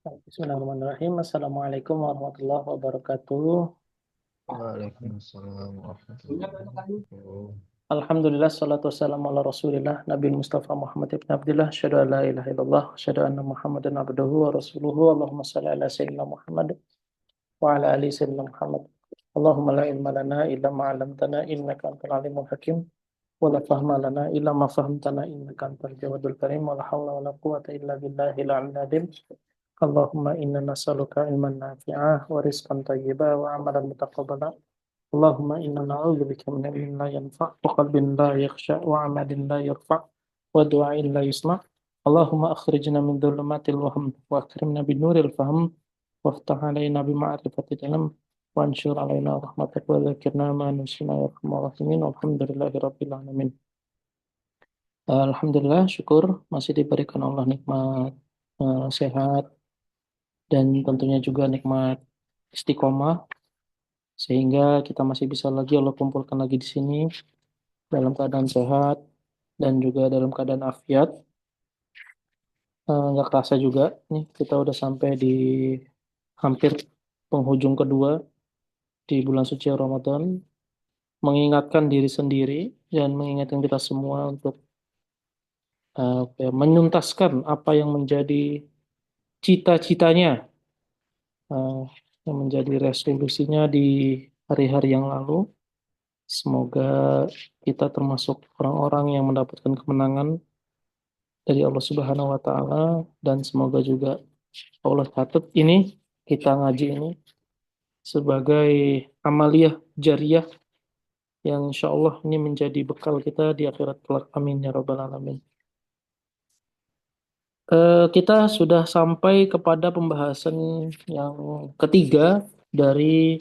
Bismillahirrahmanirrahim. Assalamualaikum warahmatullahi wabarakatuh. Waalaikumsalam warahmatullahi wabarakatuh. Alhamdulillah, salatu wassalamu ala rasulillah, Nabi Mustafa Muhammad ibn Abdullah, syahadu an la ilaha illallah, syahadu anna Muhammadan abduhu wa rasuluhu, Allahumma salli ala sayyidina Muhammad wa ala ali sayyidina Muhammad. Allahumma la ilma lana illa ma'alamtana innaka antal alimul hakim, wa la fahma lana illa ma fahmtana innaka antal jawadul karim, wa la hawla wa la quwata illa billahi al-alim. Allahumma inna nas'aluka ilman nafi'ah wa rizqan tayyiba wa amalan mutaqabbala. Allahumma inna na'udzubika min ilmin la yanfa' wa qalbin la yakhsha wa amalin la yarfa' wa du'ain la yusma'. Allahumma akhrijna min dhulumatil wahm wa akrimna bin nuril fahm waftah alaina bi ma'rifatil ilm wa anshur alaina rahmatak wa dzakirna ma nusina ya arhamar rahimin. Alhamdulillahi rabbil alamin. Alhamdulillah, syukur masih diberikan Allah nikmat sehat dan tentunya juga nikmat istiqomah sehingga kita masih bisa lagi Allah kumpulkan lagi di sini dalam keadaan sehat dan juga dalam keadaan afiat. Nggak kerasa juga nih kita udah sampai di hampir penghujung kedua di bulan suci Ramadan, mengingatkan diri sendiri dan mengingatkan kita semua untuk menuntaskan apa yang menjadi cita-citanya, eh, yang menjadi resolusinya di hari-hari yang lalu. Semoga kita termasuk orang-orang yang mendapatkan kemenangan dari Allah Subhanahu wa taala dan semoga juga Allah catat ini kita ngaji ini sebagai amaliyah jariyah yang insya Allah ini menjadi bekal kita di akhirat kelak. Amin ya rabbal alamin. Kita sudah sampai kepada pembahasan yang ketiga dari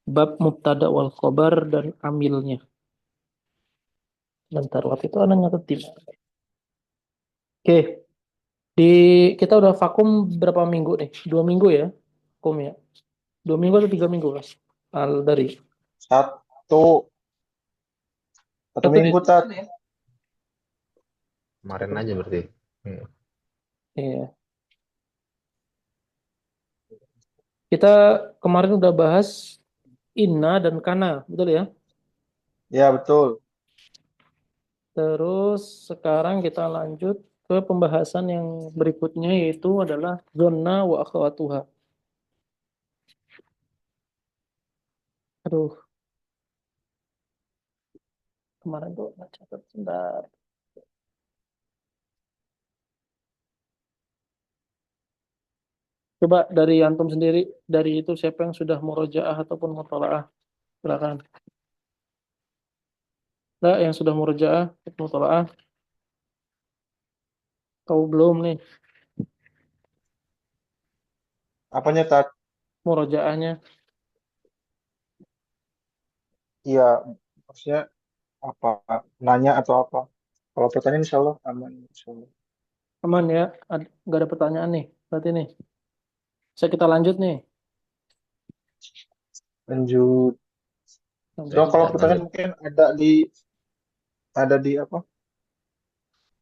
bab mubtada wal khobar dan amilnya. Bentar, waktu itu ada nyatet di mana? Oke, di kita udah vakum berapa minggu nih? 2 minggu ya, vakum ya. 2 minggu atau 3 minggu mas? Dari Satu, satu satu ya? minggu tat. Kemarin aja berarti. Hmm. Iya. Kita kemarin udah bahas inna dan kana, betul ya? Ya betul. Terus sekarang kita lanjut ke pembahasan yang berikutnya yaitu adalah zona wa akhwatuha. Aduh, kemarin tuh nggak catat sebentar. Coba dari antum sendiri, dari itu siapa yang sudah murojaah ataupun mutolaah? Silakan. Nah, yang sudah murojaah, mutolaah, kau belum nih Apanya tat? murojaahnya. Iya, maksudnya apa? Nanya atau apa? Kalau pertanyaan insya Allah aman. Insya Allah. Aman ya, nggak ada pertanyaan nih. Berarti nih, bisa kita lanjut nih. Lanjut. Lanjut So, ya. kalau Lanjut. pertanyaan mungkin ada di apa?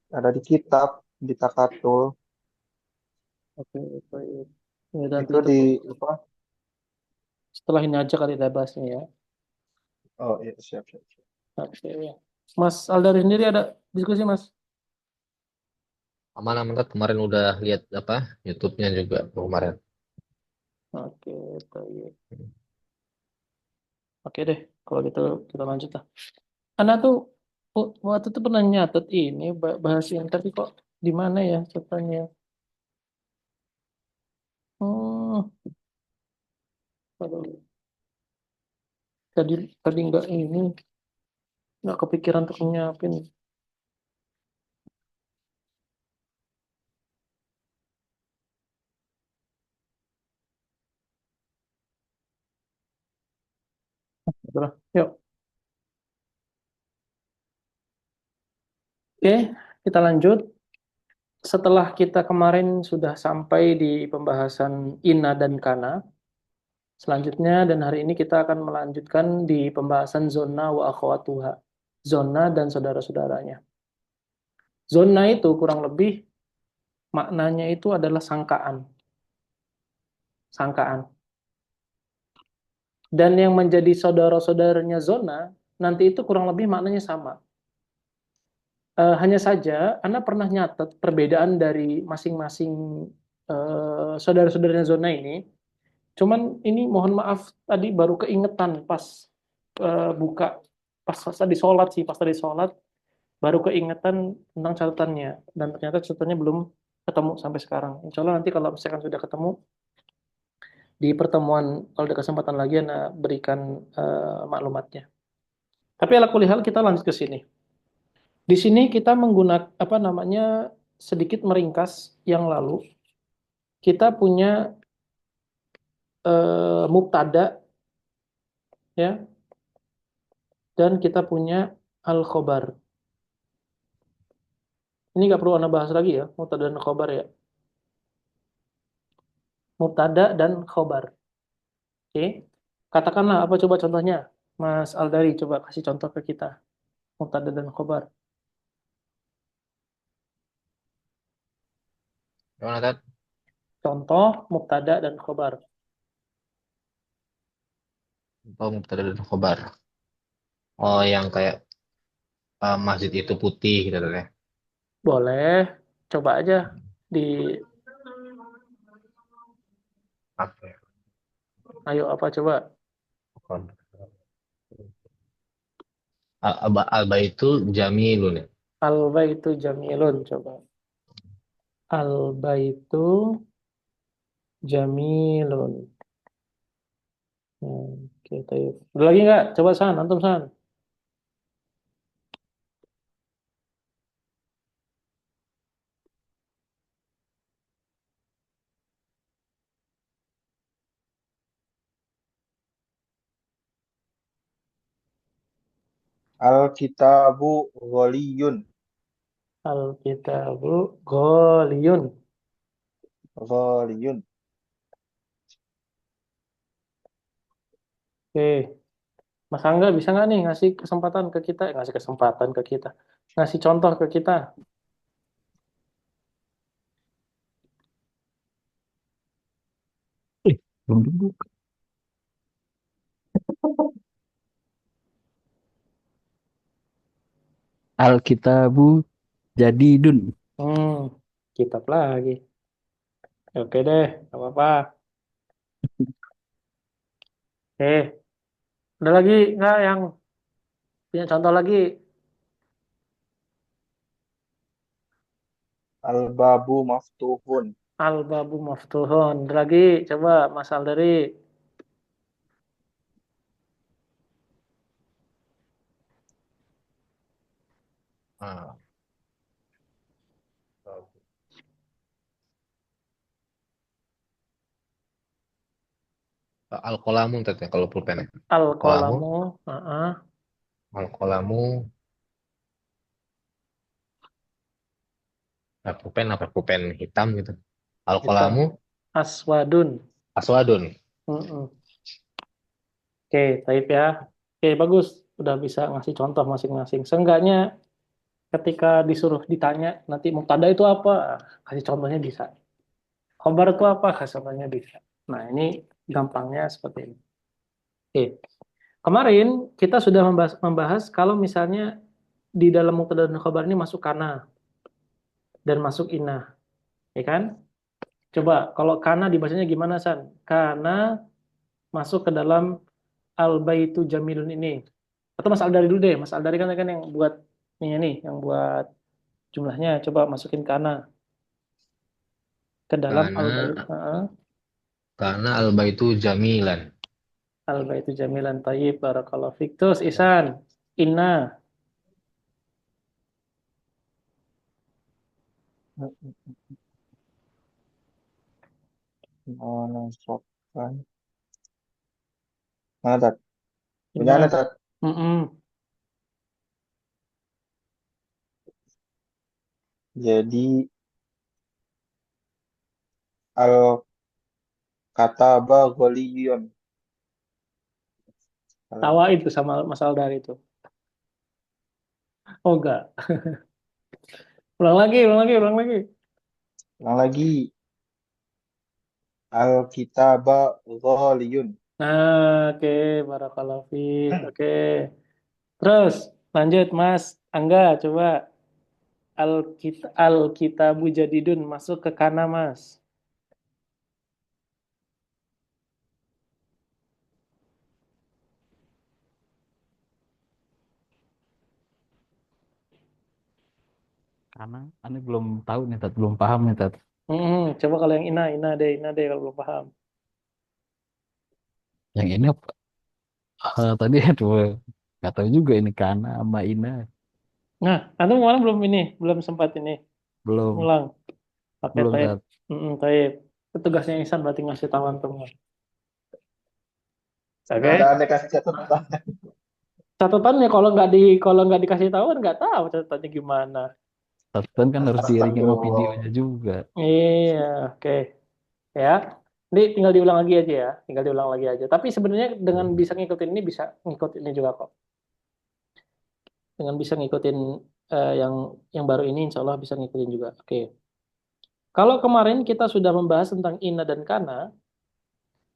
Ada di kitab, di takatul. Oke, baik. Ya, nanti Itu itu di apa? setelah ini aja kali kita bahasnya ya. Oh iya, siap, siap, siap. Oke, ya. Mas Aldari sendiri ada diskusi, Mas? Aman aman Tat. Kemarin udah lihat apa YouTube-nya juga kemarin. Oke, baik. Oke deh, kalau gitu kita lanjut lah. Anda tuh waktu itu pernah nyatet ini bahas ini, tapi kok di mana ya ceritanya? Hmm, aduh, tadi tadi nggak kepikiran untuk nyiapin. Udah, yuk. Oke, kita lanjut. Setelah kita kemarin sudah sampai di pembahasan inna dan kana, selanjutnya dan hari ini kita akan melanjutkan di pembahasan zona wa akhwatuha. Zona dan saudara-saudaranya. Zona itu kurang lebih maknanya itu adalah sangkaan. sangkaan. Dan yang menjadi saudara-saudaranya zona, nanti itu kurang lebih maknanya sama. Hanya saja, Anda pernah nyatet perbedaan dari masing-masing saudara-saudaranya zona ini. Cuman ini mohon maaf, tadi baru keingetan pas buka, pas tadi sholat sih, pas tadi sholat, baru keingetan tentang catatannya. Dan ternyata catatannya belum ketemu sampai sekarang. Insya Allah nanti kalau misalkan sudah ketemu, di pertemuan, kalau ada kesempatan lagi, Anda berikan maklumatnya. Tapi ala kulli hal kita lanjut ke sini. Di sini kita menggunakan apa namanya sedikit meringkas yang lalu. Kita punya mubtada ya dan kita punya al khobar. Ini nggak perlu anda bahas lagi ya mubtada dan khobar ya. Mubtada dan khobar. Oke. Katakanlah apa coba contohnya, Mas Aldari coba kasih contoh ke kita mubtada dan khobar. Gimana, Tat? Contoh mubtada dan khobar. Oh, mubtada dan khobar. Oh, yang kayak masjid itu putih gitu Tat, ya. Boleh, coba aja di Apa ya? ayo apa coba. Alba itu jamilun ya. Al baitu jamilun coba. Al baitu jamilun. Oke, tayyib. Ada lagi nggak? Coba San, antum San. Al-kitabu ghaliyun. Al kitabu ghaliyun. Ghaliyun. Oke, Mas Angga bisa nggak nih ngasih kesempatan ke kita? Ngasih kesempatan ke kita. Ngasih contoh ke kita. Belum dibuka. Alkitabu jadidun. Hmm, kitab lagi. Oke deh, nggak apa-apa. Oke, ada lagi nggak yang punya contoh lagi? Al-babu maftuhun. Al babu maftuhun. Ada lagi, coba Mas Aldari. Ah, Al-qalamu Tat, ya, kalau pulpen ya. Al Kolamu, qalamu. al-qalamu, pulpen apa pulpen hitam gitu. Al-qalamu Hitam. Aswadun. aswadun. Mm-mm. Oke, taip ya. Oke, bagus. Udah bisa ngasih contoh masing-masing. Seenggaknya ketika disuruh ditanya nanti mubtada itu apa, kasih contohnya bisa. Khobar itu apa, kasih contohnya bisa. Nah, ini gampangnya seperti ini. Oke. Kemarin kita sudah membahas kalau misalnya di dalam mubtada dan khobar ini masuk kana dan masuk inna, ya kan? Coba kalau kana dibacanya gimana, San? Kana masuk ke dalam al baitu jamilun ini. Atau Mas Aldari dulu deh. Mas Aldari kan yang buat nih, yang buat jumlahnya. Coba masukin kana ke dalam al bait. Karena karena alba itu jamilan. Al baitu jamilan thayyib barakallahu fik. Terus Isan, inna. Menasabkan. Mana tat? Punya Inna. anak tat? Mm-mm. Jadi al-kataba ghaliyun. Tawa itu sama Mas Aldari itu. Oh enggak. Ulang lagi, ulang lagi, ulang lagi. Ulang lagi. Al-kitaba ghaliyun. Nah, oke, barakallahu fiik. Oke. Terus lanjut Mas Angga, coba Al-kitabu jadidun masuk ke kana Mas. Karena aneh belum tahu nih, Tat. Belum paham nih, Tat. Coba kalau yang ina deh kalau belum paham. Yang ini apa? Tadi aduh, nggak tahu juga ini Kana sama Ina. Nah, antum malam belum sempat ini, Belum, ngulang. Oke, belum, taib. Tat. Taib. Itu tugasnya Ihsan berarti ngasih tahu antum. Ada Oke. anda kasih catatan. Catatannya kalau nggak dikasih tahu kan nggak tahu catatannya gimana. Catatan kan harus diiringi sama Astagfirullah. videonya juga. Iya, oke. Ya. Ini tinggal diulang lagi aja ya. Tinggal diulang lagi aja. Tapi sebenarnya dengan bisa ngikutin ini bisa ngikutin ini juga kok. Dengan bisa ngikutin yang baru ini insya Allah bisa ngikutin juga. Oke. Kalau kemarin kita sudah membahas tentang inna dan kana,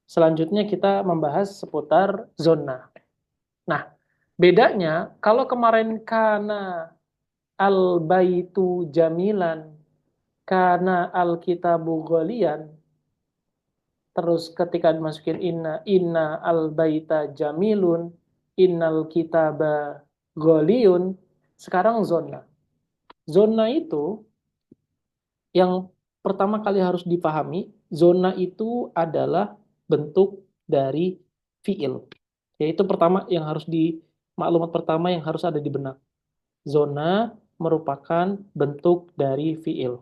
selanjutnya kita membahas seputar zona. Nah, bedanya kalau kemarin kana al baitu jamilan, kana al kitabu ghalian, terus ketika dimasukin inna al baita jamilun, innal kitaba ghaliyun, sekarang zona. Zona itu yang pertama kali harus dipahami, zona itu adalah bentuk dari fiil. Yaitu pertama yang harus maklumat pertama yang harus ada di benak. Zona merupakan bentuk dari fiil.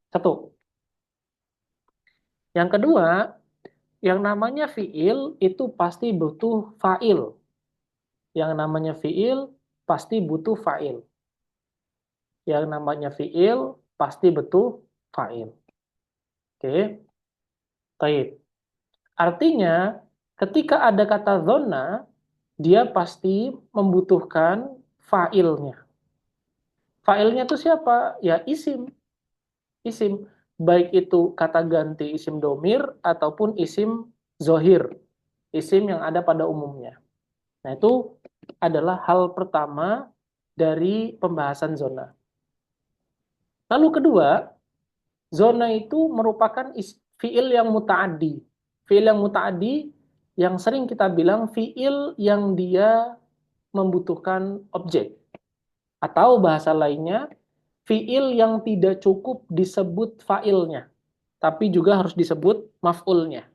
Satu. Yang kedua, yang namanya fiil itu pasti butuh fa'il. Yang namanya fiil pasti butuh fa'il. Yang namanya fiil pasti butuh fa'il. Oke. Baik. Artinya, ketika ada kata zona, dia pasti membutuhkan fa'ilnya. Fa'ilnya itu siapa? Ya isim. Isim. Baik itu kata ganti isim domir ataupun isim zohir. Isim yang ada pada umumnya. Nah itu adalah hal pertama dari pembahasan zona. Lalu kedua, zona itu merupakan fiil yang muta'addi. Fiil yang muta'addi yang sering kita bilang fiil yang dia membutuhkan objek. Atau bahasa lainnya, fiil yang tidak cukup disebut fa'ilnya, tapi juga harus disebut maf'ulnya.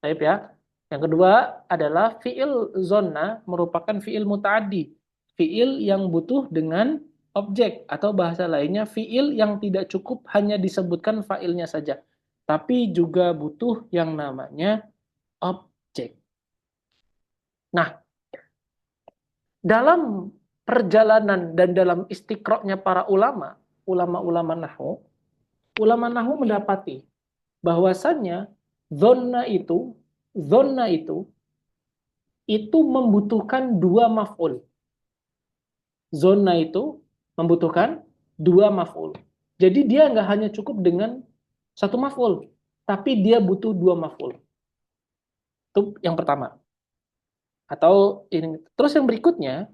Baik ya. Yang kedua adalah fiil zona merupakan fiil muta'addi. Fiil yang butuh dengan objek atau bahasa lainnya fiil yang tidak cukup hanya disebutkan fa'ilnya saja, tapi juga butuh yang namanya objek. Nah, dalam perjalanan dan dalam istiqra'nya para ulama nahwu mendapati bahwasannya zonna itu membutuhkan dua maf'ul. Zona itu membutuhkan dua maf'ul. Jadi dia nggak hanya cukup dengan satu maf'ul, tapi dia butuh dua maf'ul. Itu yang pertama. Atau ini. Terus yang berikutnya,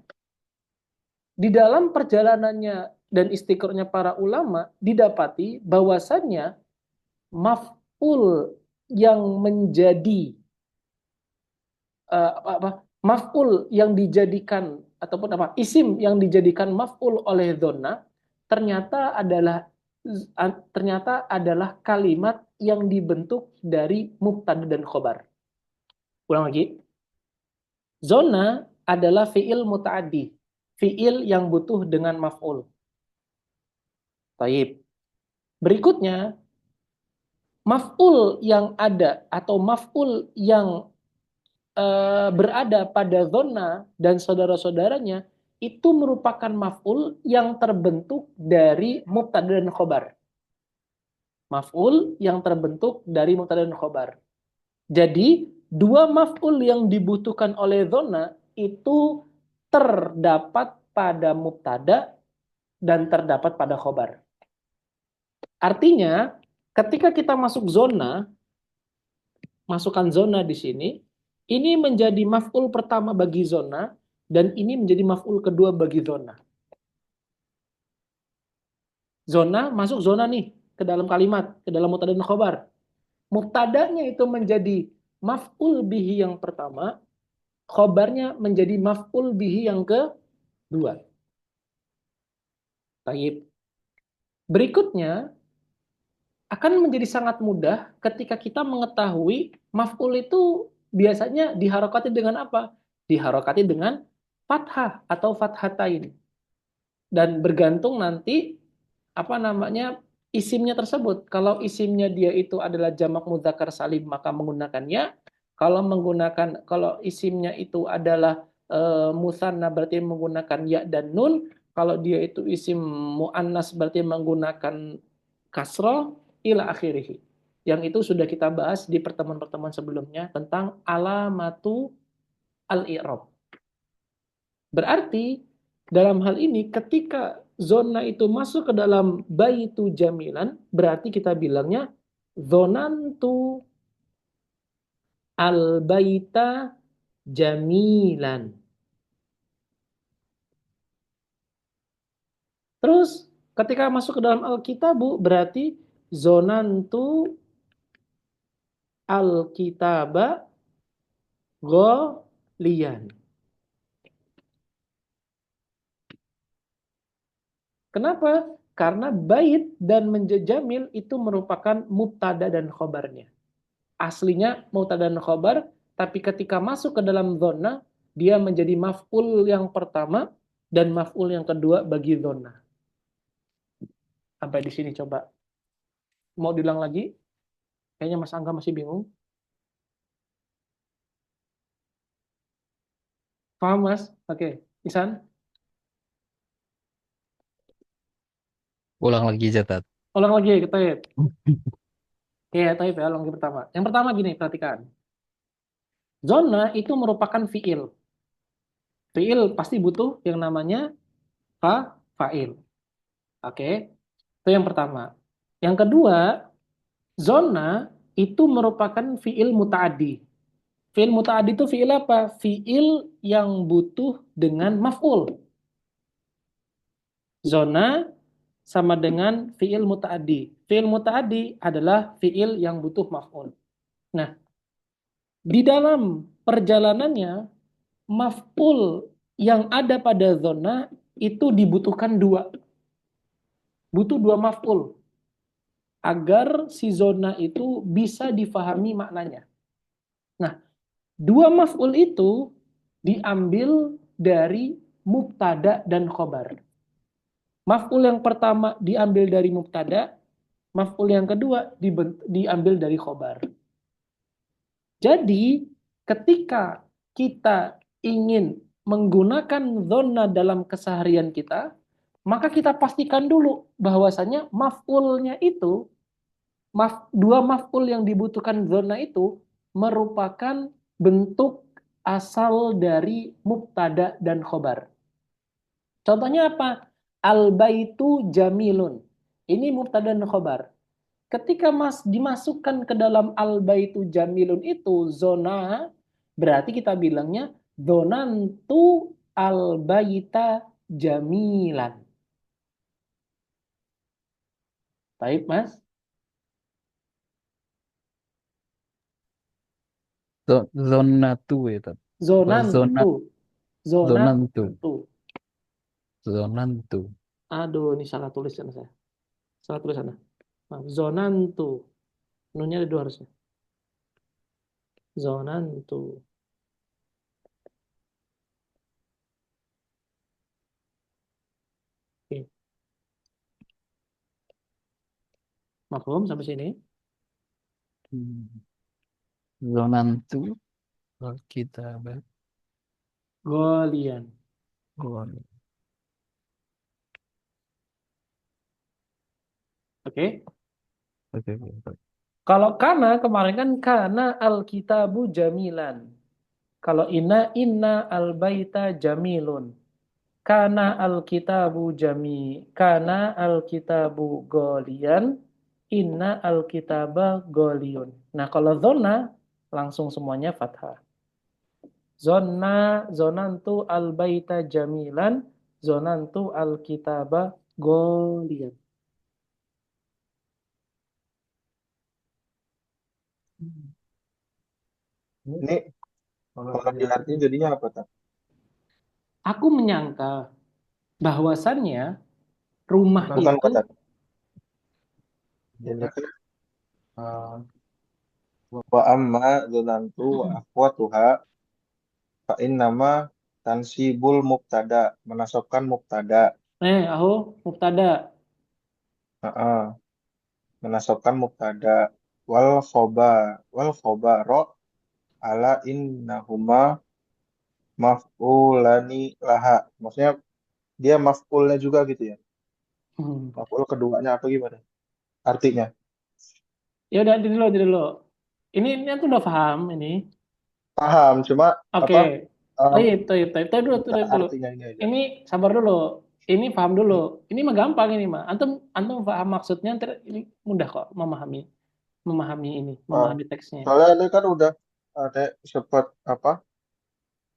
di dalam perjalanannya dan istiqornya para ulama, didapati bahwasannya maf'ul yang menjadi maf'ul yang dijadikan ataupun isim yang dijadikan maf'ul oleh dzonna ternyata adalah kalimat yang dibentuk dari mubtada dan khobar. Ulang lagi. Zona adalah fiil muta'addi, fiil yang butuh dengan maf'ul. Taib. Berikutnya, maf'ul yang ada atau maf'ul yang berada pada zona dan saudara-saudaranya itu merupakan maf'ul yang terbentuk dari mubtada dan khobar. Maf'ul yang terbentuk dari mubtada dan khobar. Jadi, dua maf'ul yang dibutuhkan oleh zona itu terdapat pada mubtada dan terdapat pada khobar. Artinya, Ketika kita masuk zona, masukkan zona di sini, ini menjadi maf'ul pertama bagi zona, dan ini menjadi maf'ul kedua bagi zona. Zona, masuk zona nih, ke dalam kalimat, ke dalam mubtada dan khobar. Mubtadanya itu menjadi maf'ul bihi yang pertama, khobarnya menjadi maf'ul bihi yang kedua. Baik. Berikutnya, akan menjadi sangat mudah ketika kita mengetahui maf'ul itu biasanya diharokati dengan apa? Diharokati dengan fathah atau fathatain. Dan bergantung nanti apa namanya isimnya tersebut. Kalau isimnya dia itu adalah jamak mudzakkar salim maka menggunakannya. Kalau isimnya itu adalah musanna berarti menggunakan ya dan nun. Kalau dia itu isim muannas berarti menggunakan kasrah ila akhirih. Yang itu sudah kita bahas di pertemuan-pertemuan sebelumnya tentang alamatu al-i'rab. Berarti dalam hal ini ketika zona itu masuk ke dalam baitu jamilan, berarti kita bilangnya zonantu al-baita jamilan. Terus ketika masuk ke dalam al-kitabu berarti zonantu al-kitaba ghaliyan. Kenapa? Karena bait dan menjamil itu merupakan mubtada dan khobarnya. Aslinya mubtada dan khobar, tapi ketika masuk ke dalam zona, dia menjadi maf'ul yang pertama dan maf'ul yang kedua bagi zona. Sampai di sini coba. Mau diulang lagi? Kayaknya Mas Angga masih bingung. Paham, Mas? Oke. Isan? Ulang lagi Jatat. Ulang lagi, kita ya. Oke, Taib ya, ulang lagi pertama. Yang pertama gini, perhatikan. Zona itu merupakan fi'il. Fi'il pasti butuh yang namanya fa'il. Oke, itu yang pertama. Yang kedua, zona itu merupakan fi'il muta'addi. Fi'il muta'addi itu fi'il apa? Fi'il yang butuh dengan maf'ul. Zona sama dengan fi'il muta'addi. Fi'il muta'addi adalah fi'il yang butuh maf'ul. Nah, di dalam perjalanannya, maf'ul yang ada pada zona itu dibutuhkan dua. Butuh dua maf'ul agar si zona itu bisa difahami maknanya. Nah, dua maf'ul itu diambil dari mubtada dan khobar. Maf'ul yang pertama diambil dari mubtada, maf'ul yang kedua diambil dari khobar. Jadi, ketika kita ingin menggunakan zona dalam keseharian kita, maka kita pastikan dulu bahwasanya maf'ulnya itu, dua maf'ul yang dibutuhkan zona itu merupakan bentuk asal dari mubtada dan khobar. Contohnya apa? Al-baitu jamilun. Ini mubtada dan khobar. Ketika dimasukkan ke dalam al-baitu jamilun itu zona, berarti kita bilangnya zonantu al-baita jamilan. Baik, Mas? Zona tu ya Tat. Zona Zonantu. zonantu. Zonantu. Zonantu. Aduh, ini salah tulisan saya. Salah tulisan. Zonantu. Nunnya ada dua harusnya. Zonantu. Oke. Mafhum sampai sini? Zonantu kita Golian. Oke. Oke. Kalau kana kemarin kan kana al-kitabu jamilan. Kalau inna al-baita jamilun. Kana al-kitabu golian. inna alkitaba goliyun. Nah, kalau zona langsung semuanya fathah. Zona, zonantu albaita jamilan, zonantu alkitaba goliyun. Ini kalau diartikan jadinya apa tak? Aku menyangka bahwasannya rumah Bukan itu kata. Ini kan wa amma zonantu wa akhwatuha fa nama tansibul mubtada, menasabkan mubtada. aku mubtada. Heeh, menasabkan mubtada wal khobaro ala innahuma maf'ulani laha. Maksudnya dia maf'ulnya juga gitu ya. Hmm. Maf'ul keduanya apa gimana? Artinya. Ya udah nanti dulu. Ini aku udah paham ini. Paham, cuma Oke. apa em, Taib dulu, minta taib dulu. artinya ini aja. Ini sabar dulu. Ini paham dulu. Ini mah gampang ini mah. Antum antum paham maksudnya ntar ini mudah kok Ah, memahami teksnya. soalnya ini kan udah ada sempat apa?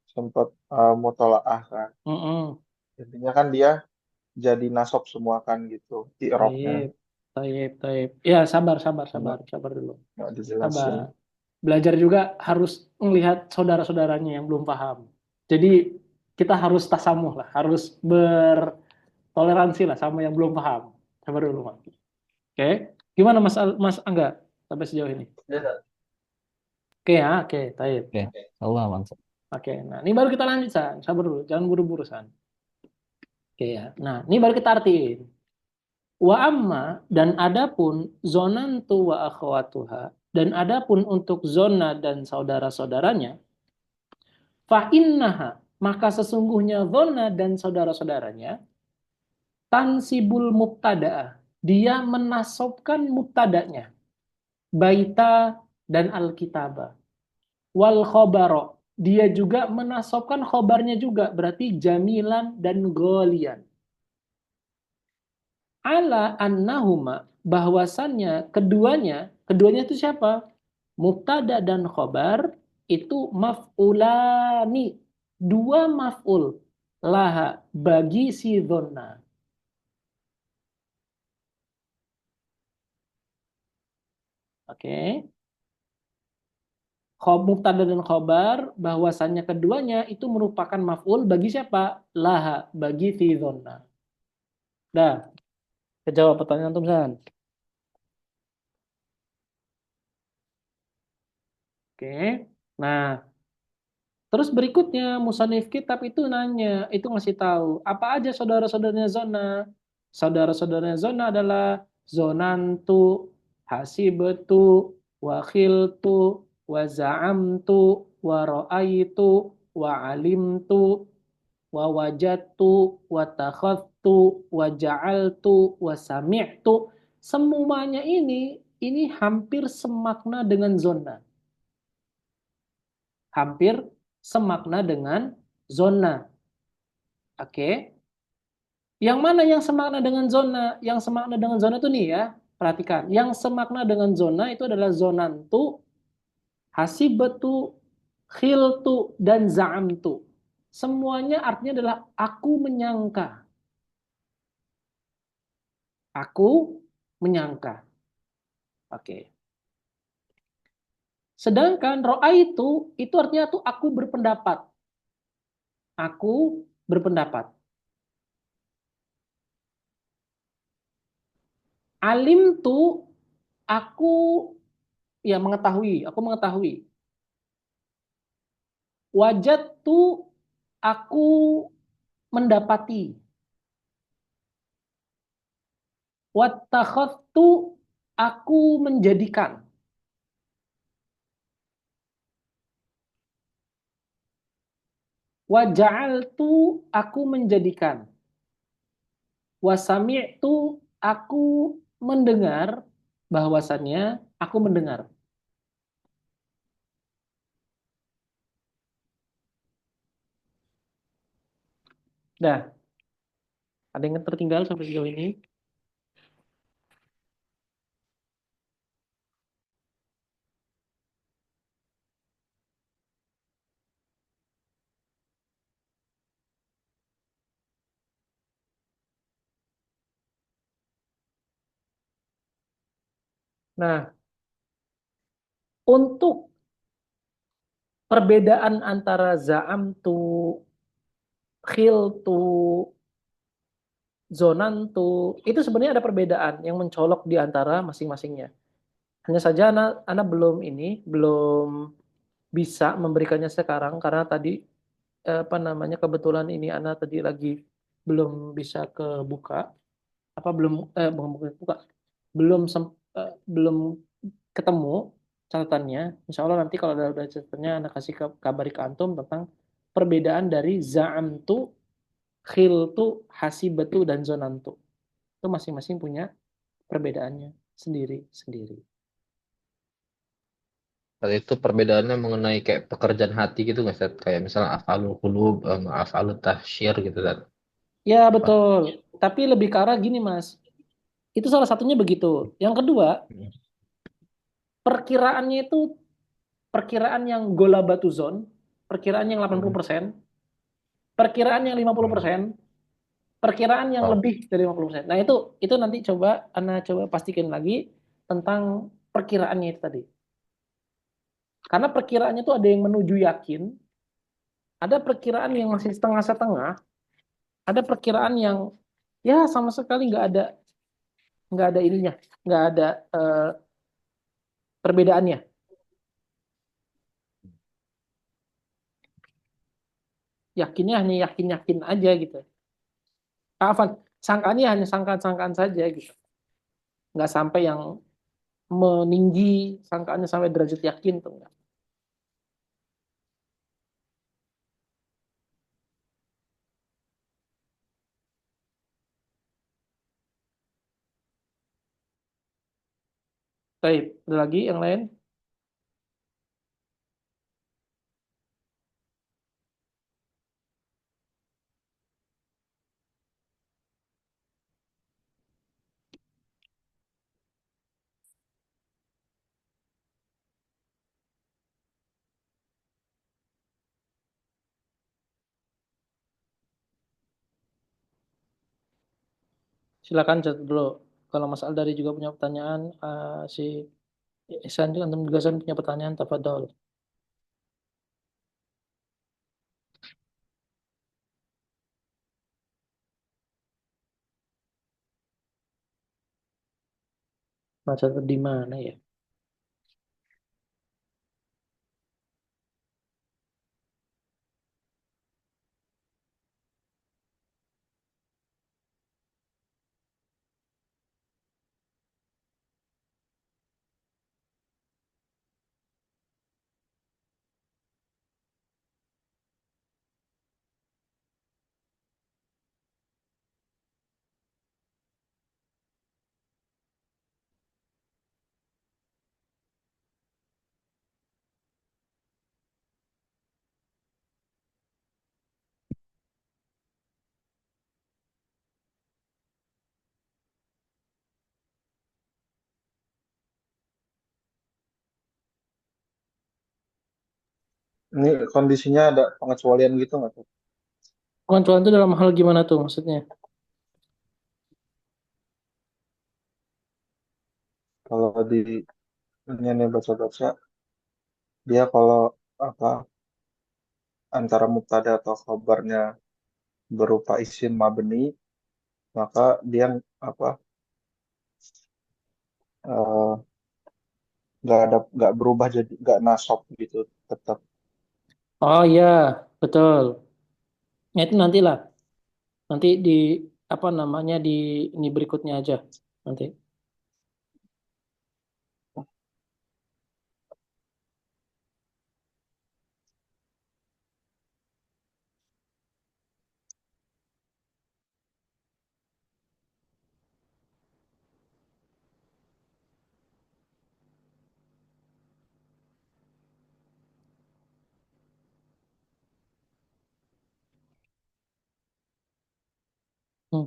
Sempat mutolaah kan. Mm-mm. Intinya kan dia jadi nasab semua kan gitu di Eropnya. Taib, taib. Ya Cuma sabar dulu. nggak Sabar. dijelasin. Belajar juga harus melihat saudara-saudaranya yang belum paham. Jadi kita harus tasamuh lah, harus bertoleransi lah sama yang belum paham. Sabar dulu, Mas. Oke. Gimana Mas Angga sampai sejauh ini? Oke ya, oke, taib. Oke, Allah mantap. Oke, nah ini baru kita lanjut, San. Sabar dulu, jangan buru-buru, San. Oke ya. Nah, ini baru kita artiin. Wa amma dan adapun zonantu wa akhwatuha dan adapun untuk zona dan saudara-saudaranya fa innaha maka sesungguhnya zona dan saudara-saudaranya tansibul mubtada'ah dia menasobkan mubtada'nya baita dan alkitabah wal khobaro dia juga menasobkan khobarnya juga berarti jamilan dan golian ala annahuma bahwasannya keduanya itu siapa? Mubtada dan khobar itu maf'ulani, dua maf'ul laha bagi si dhonna. Oke. Mubtada dan khobar bahwasannya keduanya itu merupakan maf'ul bagi siapa? Laha bagi si dhonna. Dah, kejawab pertanyaan Tum San. Oke. Nah, terus berikutnya musonif kitab itu nanya, itu ngasih tahu apa aja saudara-saudaranya zona. Saudara-saudaranya zona adalah zonantu, hasibtu, wakhiltu, waza'amtu, waro'aitu, wa'alimtu, wawajadtu, watakhadtu, waja'altu, wasami'tu. Semuanya ini hampir semakna dengan zona. Hampir semakna dengan zona. Oke. Yang mana yang semakna dengan zona? Yang semakna dengan zona itu nih ya, perhatikan. Yang semakna dengan zona itu adalah zonantu, hasibatu, khiltu, dan za'amtu. Semuanya artinya adalah aku menyangka. Aku menyangka. Oke. Sedangkan ro'a itu artinya tuh aku berpendapat. Aku berpendapat. Alim tuh aku ya aku mengetahui. Wajat tuh aku mendapati. Wattakhadtu aku menjadikan. Waja'altu aku menjadikan. Wasami'tu aku mendengar bahwasannya aku mendengar. Dah, ada yang tertinggal sampai sejauh ini? Nah, untuk perbedaan antara za'amtu, khiltu, zonantu, itu sebenarnya ada perbedaan yang mencolok di antara masing-masingnya. Hanya saja anak belum bisa memberikannya sekarang karena tadi apa namanya kebetulan ini anak tadi lagi belum bisa kebuka apa belum bukan buka belum ketemu catatannya. Insya Allah nanti kalau udah catatannya anak kasih kabari ke antum tentang perbedaan dari za'amtu, khiltu, hasibatu dan zonantu. Itu masing-masing punya perbedaannya sendiri-sendiri. Kalau itu perbedaannya mengenai kayak pekerjaan hati gitu nggak Ustaz? Kayak misalnya afalul qulub, afalul tahsyir gitu Ustaz. Ya Wah. betul. Tapi lebih ke arah gini Mas. Itu salah satunya begitu. Yang kedua, perkiraannya itu perkiraan yang gola batu zone, perkiraan yang 80%, perkiraan yang 50%, perkiraan yang Oh, lebih dari 50%. Nah, itu nanti coba pastikan lagi tentang perkiraannya itu tadi. Karena perkiraannya itu ada yang menuju yakin, ada perkiraan yang masih setengah-setengah, ada perkiraan yang ya sama sekali nggak ada ininya, nggak ada eh, perbedaannya. Yakinnya hanya yakin-yakin aja gitu. Afan, sangkaannya hanya sangkaan-sangkaan saja gitu. Nggak sampai yang meninggi sangkaannya sampai derajat yakin tuh enggak. Baik, ada lagi yang lain? Silakan catat dulu. Kalau Mas Aldari juga punya pertanyaan, si Ihsan juga antum juga Ihsan punya pertanyaan, tafadhol. Nah, catat di mana ya? Ini kondisinya ada pengecualian gitu nggak tuh? Pengecualian itu dalam hal gimana tuh maksudnya? Kalau di ini nih baca-baca, dia kalau apa antara mubtada atau khabarnya berupa isim mabni, maka dia apa eh, nggak berubah jadi nggak nasab gitu tetap. Oh iya, betul. Ya itu nantilah. Nanti di apa namanya di ini berikutnya aja. Nanti. Hmm.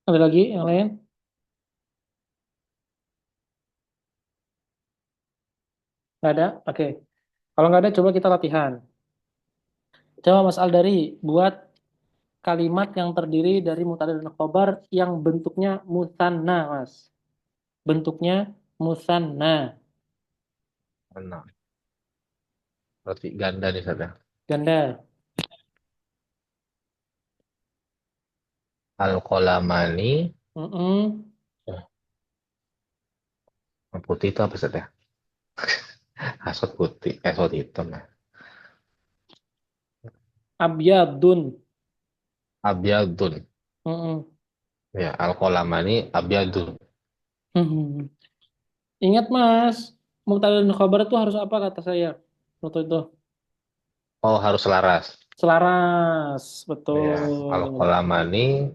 Ada lagi yang lain? Nggak ada? Oke. Kalau nggak ada, coba kita latihan. Coba Mas Aldari buat kalimat yang terdiri dari mubtada dan khobar yang bentuknya musanna, Mas. Bentuknya musanna, Nah, berarti ganda nih saya. ganda. Al-Qalamani. Mm-mm. Putih itu apa saja? Asot putih, asot hitam ya. Abyadun. Abyadun. Mm-mm. Ya, al-qalamani abyadun. Mhm. Ingat Mas, mubtada dan khobar itu harus apa kata saya waktu itu? Oh, harus selaras. Selaras, Ya, betul. al-qalamani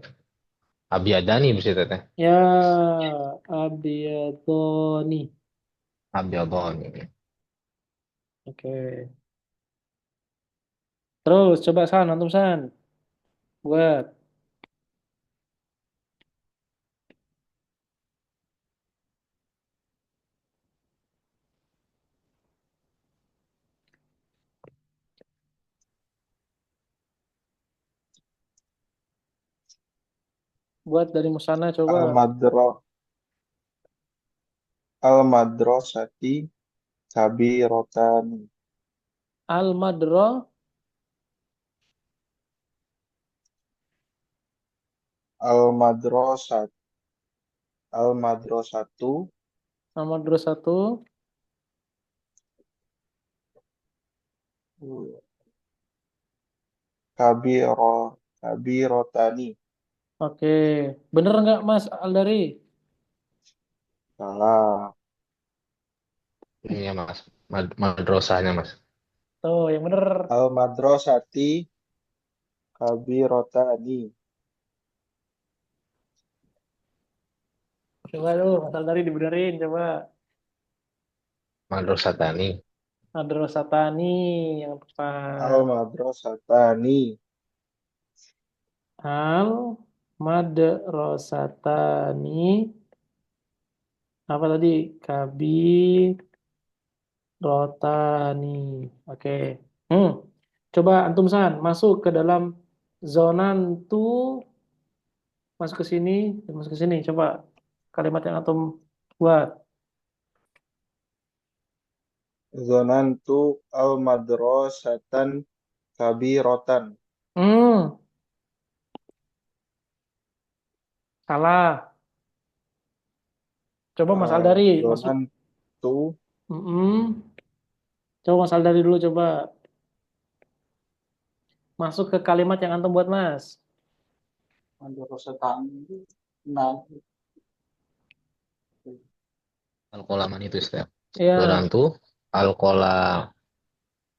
abyadani bisa teteh. Ya, abyadoni. Abyadoni. Oke. Terus coba San, antum San. Buat. Buat dari Musana coba. Al-madro al-madrasati kabirotani. Al-Madro, Al-madrasat al-madrasatu Al-Madro satu. kabiro kabirotani. Oke. Bener nggak Mas Aldari? Salah. Ini ya mas, madrasahnya mas. Tuh, yang bener. Al-madrasati kabirotani. Coba tuh, Mas Aldari dibenerin coba. Madrasatani. Madro Satani yang tepat. Al-madrasatani. Al-Madrasatani. Apa tadi? Rotani. Oke. Hmm. Coba antum San masuk ke dalam zonan tu, masuk ke sini, dan masuk ke sini. Coba kalimat yang antum buat. Zonantu al-madrasatan kabirotan. Hmm, salah. Coba Mas Aldari masuk. Zonantu Hmm, coba Mas Aldari dulu coba masuk ke kalimat yang antum buat Mas. madrasatan. Nah, Al-qalamani itu istilah. Dan Ya. tuh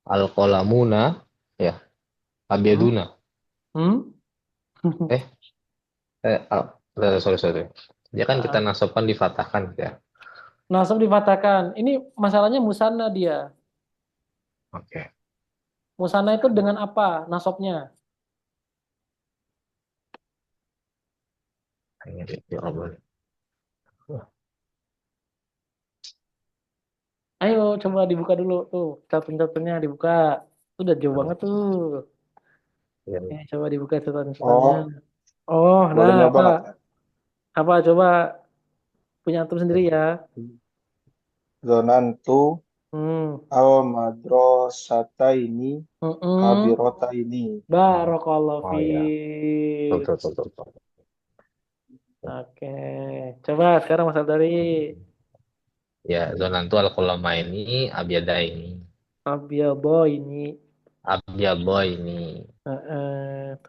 al-qalamuna ya, Hmm? abyaduna. Hmm? Eh, sorry sorry. Dia kan kita Ah, nasabkan difatahkan ya. nasab difatahkan. Ini masalahnya musanna dia. Oke. Musanna itu dengan apa nasabnya? Ini ya Allah. Ayo coba dibuka dulu tuh. Catatan-catatannya dibuka. Udah jauh banget tuh. Ya, Coba dibuka catatan-catatannya. oh, Oh, boleh nah nyoba apa? nggak, Kak? Apa coba punya antum sendiri ya? Zonantu Hmm. al-madrasataini Mm-mm. kabirotaini. Barakallahu oh ya, fiik. betul betul betul. Oke. Coba sekarang Mas Aldari. Ya, zona itu al-qulama ini abyada ini. Abyadho ini. Abyadho ini. Baik.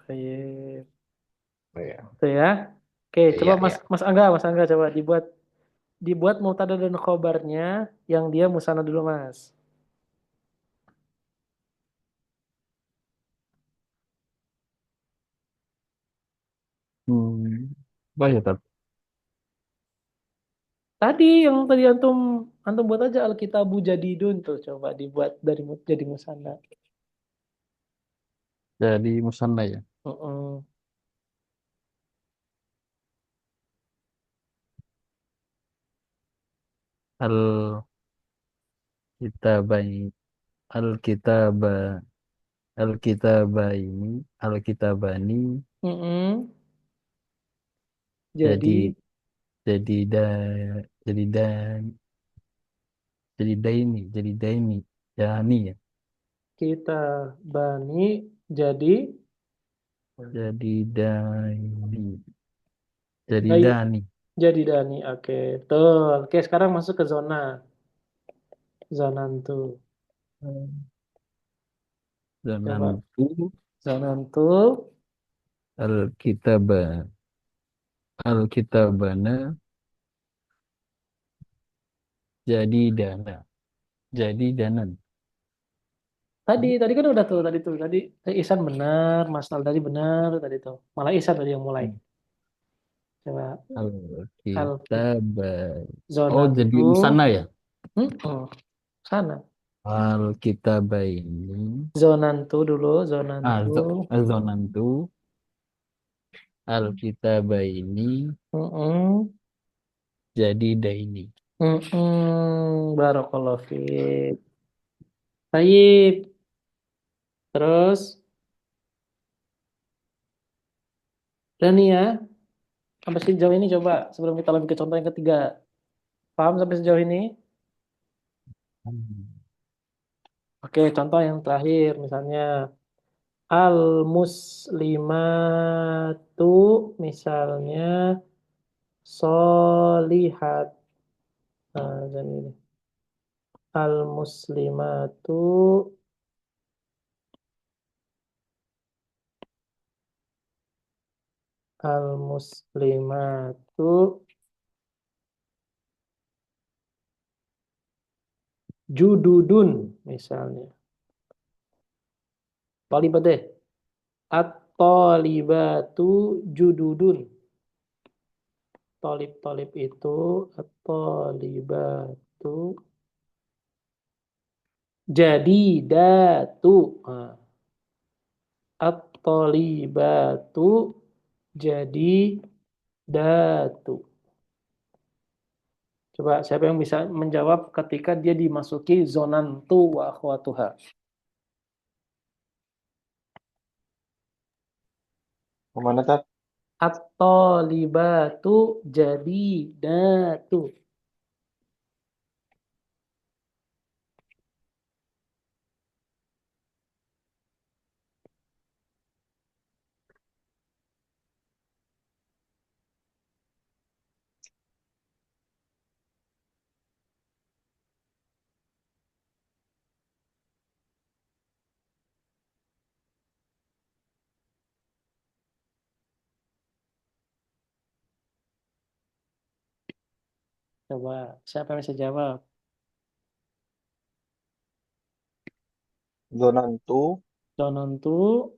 Oh, ya. Itu ya. Oke, coba Iya, Mas iya. Mas Angga coba dibuat mubtada dan khobarnya yang dia musana dulu Mas. Hmm. Apa ya, Tat? Tadi yang tadi antum antum buat aja Alkitabu Jadidun tuh coba dibuat dari jadi musana. Jadi musanna ya. Heeh. Al kitabaini, alkitaba, alkitabaini, alkitabani, Mm-mm. jadi, Jadi jadi da, jadi dan, jadi daini, yani ya, kita bani jadi jadi daini, jadi baik dani, jadi Dani. Oke, betul. Oke, sekarang masuk ke zona. Zonantu. Coba zonantu, zonantu alkitaba, alkitabana, jadi dana, jadi danan. tadi kan udah tuh tadi Ihsan benar, Mas Al tadi benar tadi tuh. Malah Ihsan tadi yang mulai. Coba al Alkitaba. Oh, jadi zonantu. di sana ya? Sana. Alkitabaini. Zonantu dulu, zonantu. Zonantu. Alkitabaini. Mm-mm. Jadi daini. Barakallahu fiik. Baik. Terus dan nih ya, sampai sejauh ini coba sebelum kita lanjut ke contoh yang ketiga. Paham sampai sejauh ini? Oke, contoh yang terakhir misalnya al-muslimatu misalnya solihat. Nah, dan ini al-muslimatu al-muslimatu jududun misalnya. Tolibat deh. At-tolibatu jududun. Tolib-tolib itu at-tolibatu jadi datu. Nah, at-tolibatu jadi datu. Coba siapa yang bisa menjawab ketika dia dimasuki zonantu wa akhwatuha. Kemana Tat? At-tolibatu jadi datu. Coba siapa yang bisa jawab? Zonantu Zonantu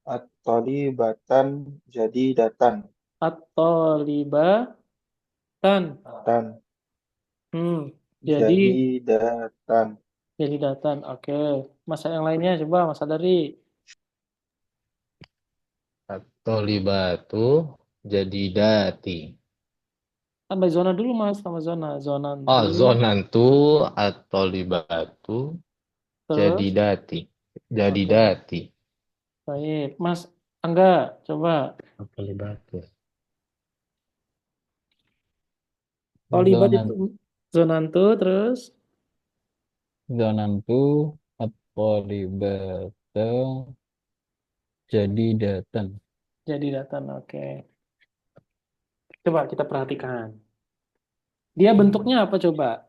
at-talibatan jadi datan. at-tolibatan. Dan Hmm, jadi jadi datan. jadi datan. Oke. Masa yang lainnya coba masa dari Tolibatu jadi dati. tambah zona dulu Mas, tambah zona. Zonantu Oh, zonantu atau libatu jadi terus dati. Jadi oke. dati. Baik. Mas Angga, coba. Atau libatu. Tolibat Zonan, itu zonantu terus zonantu at-tolibata jadi datan. jadi datan. Oke. Coba kita perhatikan. Dia bentuknya apa coba?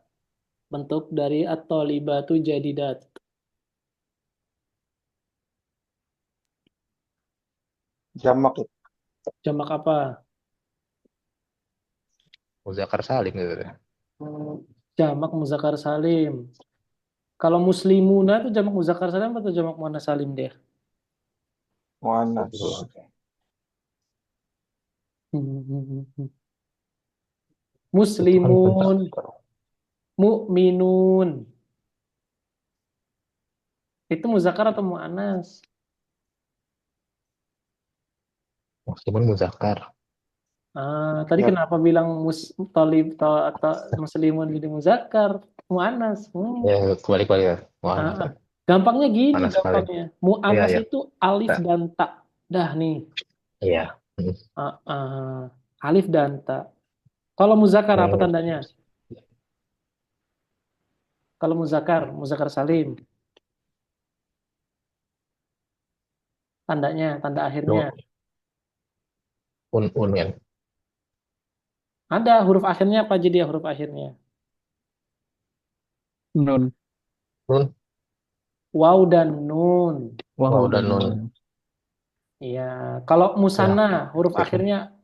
Bentuk dari at-tolibatu jadi dat. Jamak ya. Jamak apa? Muzakkar salim gitu. Hmm, Jamak muzakkar salim. Kalau muslimuna itu jamak muzakkar salim atau jamak muannas salim dia? Muannas. Itu kan Muslimun, mukminun. Itu muzakkar atau muannas? meskipun muzakkar. Tadi Ya, kenapa bilang atau muslimun jadi muzakkar, muannas? Ya, kembali ya. Wah, Ah, ah. Gampangnya gini, panas sekali. gampangnya. Iya, Muannas ya. itu alif dan ta. Dah nih. Iya. Hmm. Ah, ah. Alif dan ta. Kalau muzakkar apa Hmm. tandanya? Kalau muzakkar, muzakkar salim, tandanya, tanda akhirnya. No, un kan. Ada huruf akhirnya apa aja dia huruf akhirnya? Nun. Nun, Waw dan nun. Wow, wow, dan dan nun. nun. Iya. Kalau musanna, Ya,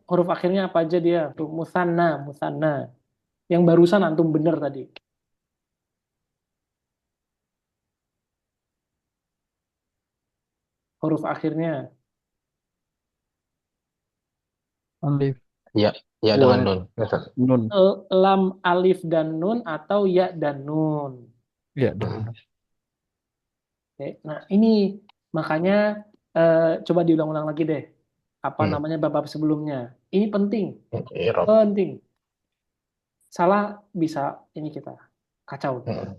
huruf akhirnya apa aja dia? Huruf musanna, musanna. Yang barusan antum bener tadi. Huruf akhirnya. Alif. ya, ya dengan Wa. nun. Betul. Nun. Lam, alif dan nun atau ya dan nun. Ya, dan nun. Oke. Nah, ini makanya coba diulang-ulang lagi deh. Apa Hmm. namanya bab sebelumnya? Ini penting, Irob. penting. Salah bisa ini kita kacau. Hmm.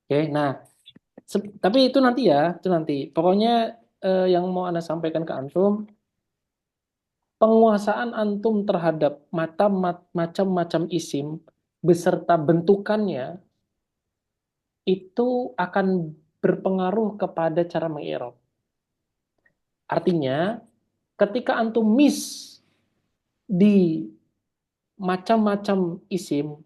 Oke, nah tapi itu nanti ya, itu nanti. Pokoknya yang mau Anda sampaikan ke antum, penguasaan antum terhadap macam-macam isim beserta bentukannya itu akan berpengaruh kepada cara mengi'rab. Artinya, ketika antum miss di macam-macam isim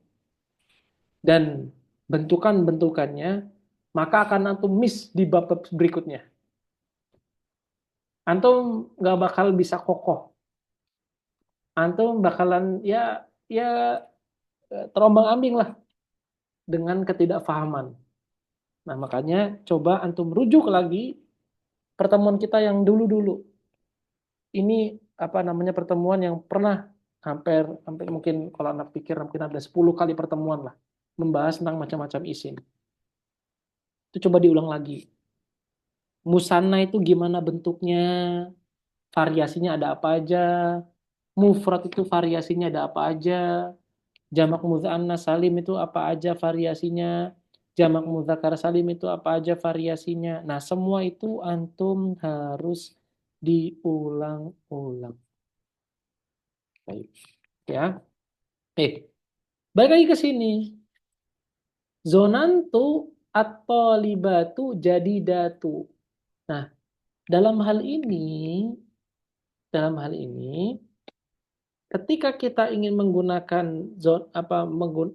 dan bentukan-bentukannya, maka akan antum miss di bab berikutnya. Antum nggak bakal bisa kokoh. Antum bakalan ya terombang-ambing lah dengan ketidakfahaman. Nah, makanya coba antum rujuk lagi pertemuan kita yang dulu-dulu. Ini apa namanya pertemuan yang pernah hampir hampir mungkin kalau anak pikir mungkin ada 10 kali pertemuan lah membahas tentang macam-macam isim. Itu coba diulang lagi. Musanna itu gimana bentuknya? Variasinya ada apa aja? Mufrad itu variasinya ada apa aja? Jamak mudzakkar salim itu apa aja variasinya? Jamak mudzakkar salim itu apa aja variasinya? Nah, semua itu antum harus diulang-ulang. Baik. Ya. Balik lagi ke sini. Zonantu atau libatu jadi datu. Nah, dalam hal ini, dalam hal ini ketika kita ingin menggunakan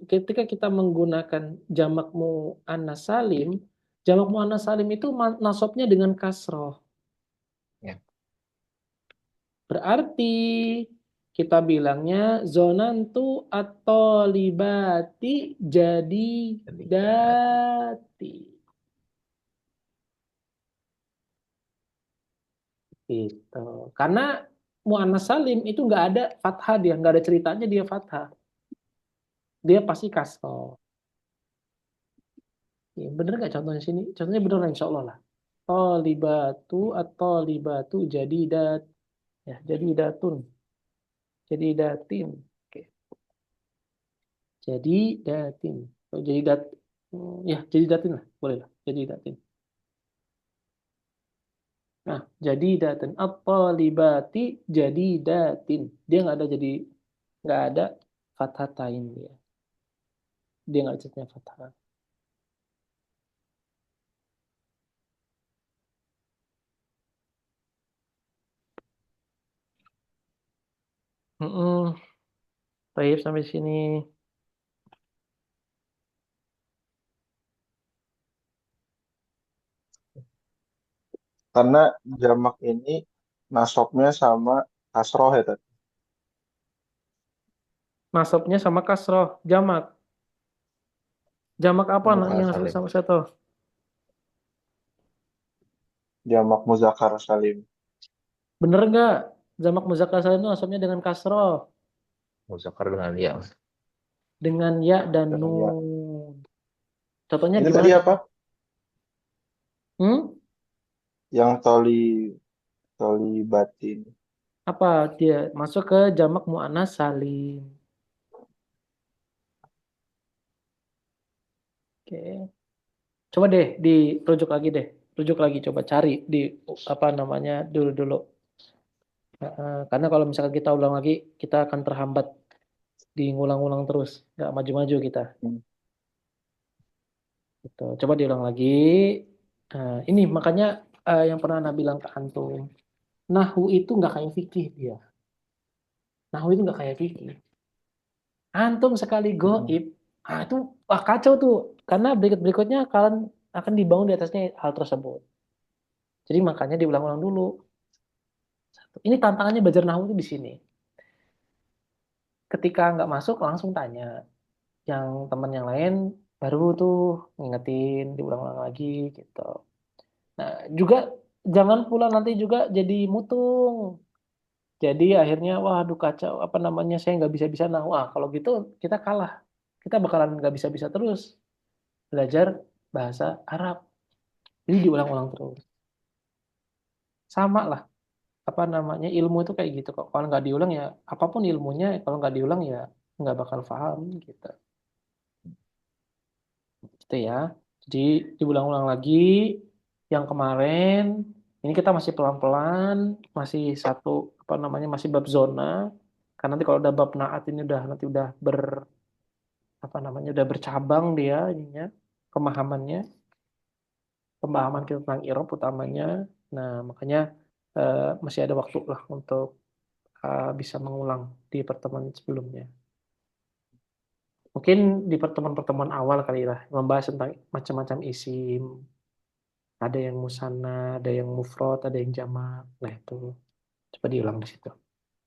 ketika kita menggunakan jamak muannas salim, jamak muannas salim itu nasabnya dengan kasroh. Ya. Berarti kita bilangnya zonantu atau libati jadi Jadi, dati. Gitu. Karena muannas salim itu nggak ada fathah dia, nggak ada ceritanya dia fathah. Dia pasti kasroh. Ya, bener nggak contohnya sini? Contohnya bener lah insya Allah lah. Tolibatu atau libatu jadi ya jadi datun, jadi datin. Oke. Jadi datin. Oh, jadi ya jadi datin lah, boleh lah. Jadi datin. Nah, jadi datin atau libati jadi datin. Dia nggak ada fathatain dia. Dia nggak ceritanya fathah. Baik, sampai sini. karena jamak ini nasabnya sama kasroh ya tadi. Nasabnya sama kasroh, jamak. Jamak apa Muzakkar yang nasabnya salim. sama satu? Jamak muzakkar salim. Bener nggak? Jamak muzakkar salim itu nasabnya dengan kasroh, Muzakkar dengan ya. dengan ya dan Dan ya. nun. Contohnya Itu gimana tadi coba? apa? Hmm? Yang toli batin. Apa dia masuk ke jamak muannas salim. Oke. Coba deh dirujuk lagi deh. Rujuk lagi coba cari di apa namanya dulu-dulu. Karena kalau misalkan kita ulang lagi, kita akan terhambat di ngulang-ulang terus, nggak maju-maju kita. Hmm. Gitu. Coba diulang lagi. Ini makanya yang pernah Ana bilang ke antum, nahwu itu nggak kayak fikih dia. Nahwu itu nggak kayak fikih. Antum sekali Mm-mm. goib, itu wah kacau tuh. Karena berikut-berikutnya kalian akan dibangun di atasnya hal tersebut. Jadi makanya diulang-ulang dulu. Ini tantangannya belajar nahwu itu di sini. Ketika nggak masuk langsung tanya. Yang teman yang lain baru tuh ngingetin, diulang-ulang lagi gitu. Nah, juga jangan pula nanti juga jadi mutung. Jadi akhirnya, wah, aduh kacau, apa namanya, saya nggak bisa-bisa. Nah, wah, kalau gitu kita kalah. Kita bakalan nggak bisa-bisa terus belajar bahasa Arab. Jadi diulang-ulang terus. Sama lah, apa namanya, ilmu itu kayak gitu kok. Kalau nggak diulang ya, apapun ilmunya, kalau nggak diulang ya nggak bakal paham gitu. Gitu ya. Jadi diulang-ulang lagi yang kemarin. Ini kita masih pelan-pelan, masih satu apa namanya masih bab zona. Karena nanti kalau udah bab naat ini udah nanti udah apa namanya udah bercabang dia ininya pemahamannya, pemahaman kita tentang i'rab utamanya. Nah, makanya masih ada waktu lah untuk bisa mengulang di pertemuan sebelumnya. Mungkin di pertemuan-pertemuan awal kali lah membahas tentang macam-macam isim. Ada yang musanna, ada yang mufrad, ada yang jamak. Nah, itu coba diulang di situ.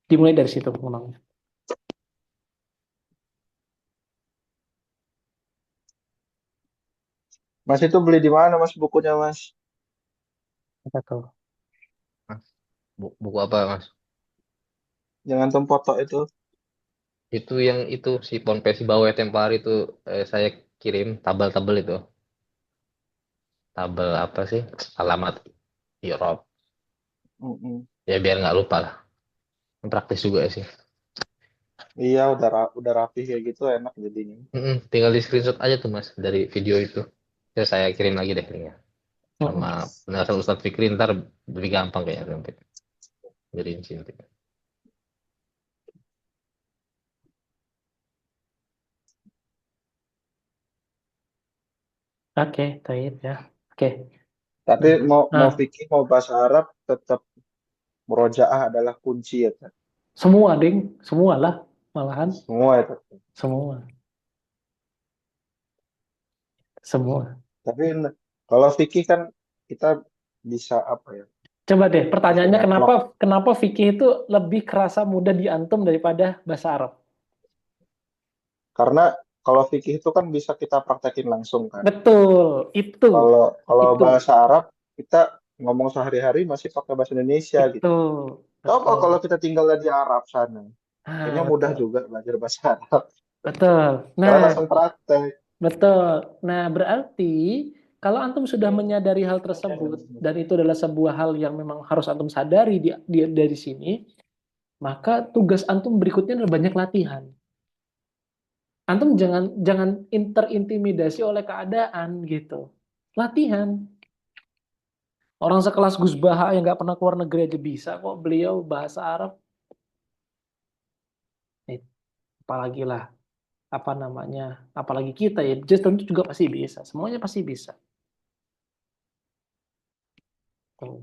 Dimulai dari situ pengulangnya. Mas itu beli di mana Mas bukunya Mas? Apa tuh? Mas, buku apa Mas? Jangan antum foto itu. Itu yang itu si Ponpes si Bawah Tempo Hari itu saya kirim tabel-tabel itu. Tabel apa sih? Alamat Europe. Mm-mm. Ya biar nggak lupa lah. Praktis juga sih. Iya udah rapi kayak gitu enak jadinya. Tinggal di screenshot aja tuh Mas dari video itu. Ya, saya kirim lagi deh linknya. Sama Mm-mm. penjelasan Ustadz Fikri ntar lebih gampang kayaknya nanti. Jadi inti. Oke, taib ya. Oke. Tapi Nah, mau nah, fikih mau bahasa Arab tetap murojaah adalah kunci ya Kak. semua ding, semua lah malahan Semua itu. semua, semua. Tapi kalau fikih kan kita bisa apa ya? Coba deh, Bisa pertanyaannya kenapa ngeplot. kenapa fikih itu lebih kerasa mudah diantum daripada bahasa Arab? Karena kalau fikih itu kan bisa kita praktekin langsung kan. Betul, Kalau kalau itu, bahasa Arab kita ngomong sehari-hari masih pakai bahasa Indonesia itu, gitu. Coba betul. kalau kita tinggalnya di Arab sana, kayaknya mudah Betul, juga belajar bahasa Arab. betul. Karena Nah, langsung praktek. betul. Nah, berarti kalau antum sudah menyadari hal tersebut dan itu adalah sebuah hal yang memang harus antum sadari dari sini, maka tugas antum berikutnya adalah banyak latihan. Antum jangan jangan terintimidasi oleh keadaan gitu. Latihan. Orang sekelas Gus Baha yang nggak pernah keluar negeri aja bisa kok beliau bahasa Arab. Eh, apalagi lah apa namanya, apalagi kita ya, just tentu juga pasti bisa. Semuanya pasti bisa. Tuh.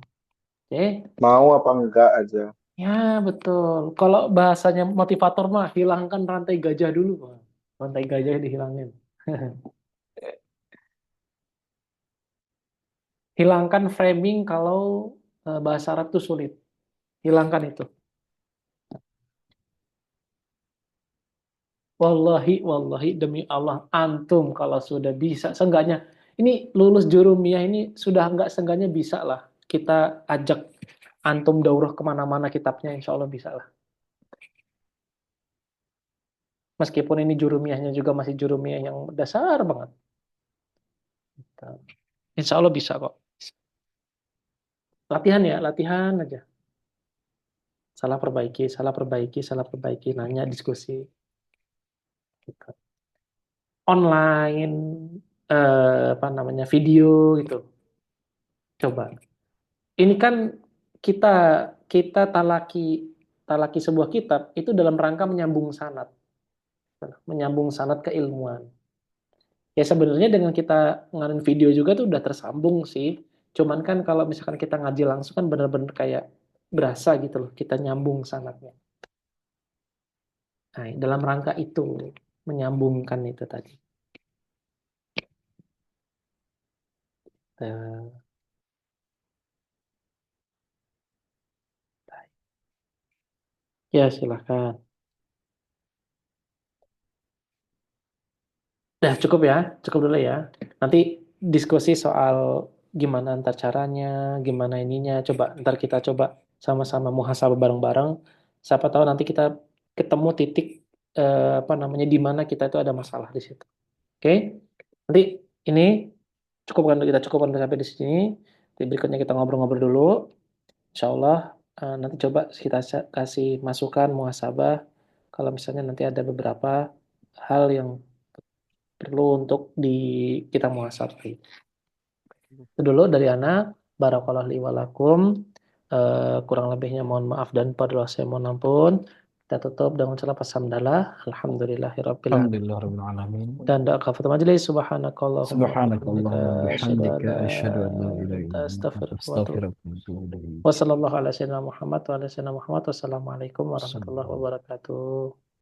Oke. Mau apa enggak aja. Ya, betul. Kalau bahasanya motivator mah, hilangkan rantai gajah dulu. Bang. Rantai gajah dihilangin. Hilangkan framing kalau bahasa Arab itu sulit. Hilangkan itu. Wallahi, wallahi, demi Allah, antum kalau sudah bisa, seenggaknya, ini lulus jurumiyah ini sudah enggak seenggaknya bisa lah. Kita ajak antum daurah kemana-mana kitabnya, insya Allah bisa lah. Meskipun ini jurumiyahnya juga masih jurumiyah yang dasar banget. Insya Allah bisa kok. Latihan ya, latihan aja. salah perbaiki, salah perbaiki, salah perbaiki, nanya, diskusi. Gitu. Online, apa namanya, video gitu. Coba. Ini kan kita kita talaki sebuah kitab itu dalam rangka menyambung sanad keilmuan. Ya sebenarnya dengan kita ngarin video juga tuh udah tersambung sih. Cuman kan kalau misalkan kita ngaji langsung kan bener-bener kayak berasa gitu loh, kita nyambung sanadnya. Nah, dalam rangka itu menyambungkan itu tadi. Eh, Ya silahkan. Dah cukup ya, cukup dulu ya. Nanti diskusi soal gimana ntar caranya, gimana ininya. Coba ntar kita coba sama-sama muhasabah bareng-bareng. Siapa tahu nanti kita ketemu titik apa namanya di mana kita itu ada masalah di situ. Oke? Nanti ini cukupkan kita cukupkan sampai di sini. Nanti berikutnya kita ngobrol-ngobrol dulu. Insya Allah nanti coba kita kasih masukan muhasabah. Kalau misalnya nanti ada beberapa hal yang perlu untuk kita muhasabah. Itu dulu dari Ana. Barakallahu li walakum. Kurang lebihnya mohon maaf dan pada saya mohon ampun. Kita tutup dengan ucapan hamdalah. Alhamdulillahirabbil alamin. Alhamdulillah rabbil alamin. Dan doa kafatul majlis. Subhanakallahumma wa Subhanakallahumma bihamdika asyhadu an bihamdika la asyhadu an la ilaha illa ilaha anta illa anta astaghfiruka wa atubu. astaghfiruka wa atubu ilaik. Wassallallahu ala sayyidina Muhammad wa ala sayyidina Muhammad. Wassalamualaikum warahmatullahi Assalamualaikum. wabarakatuh.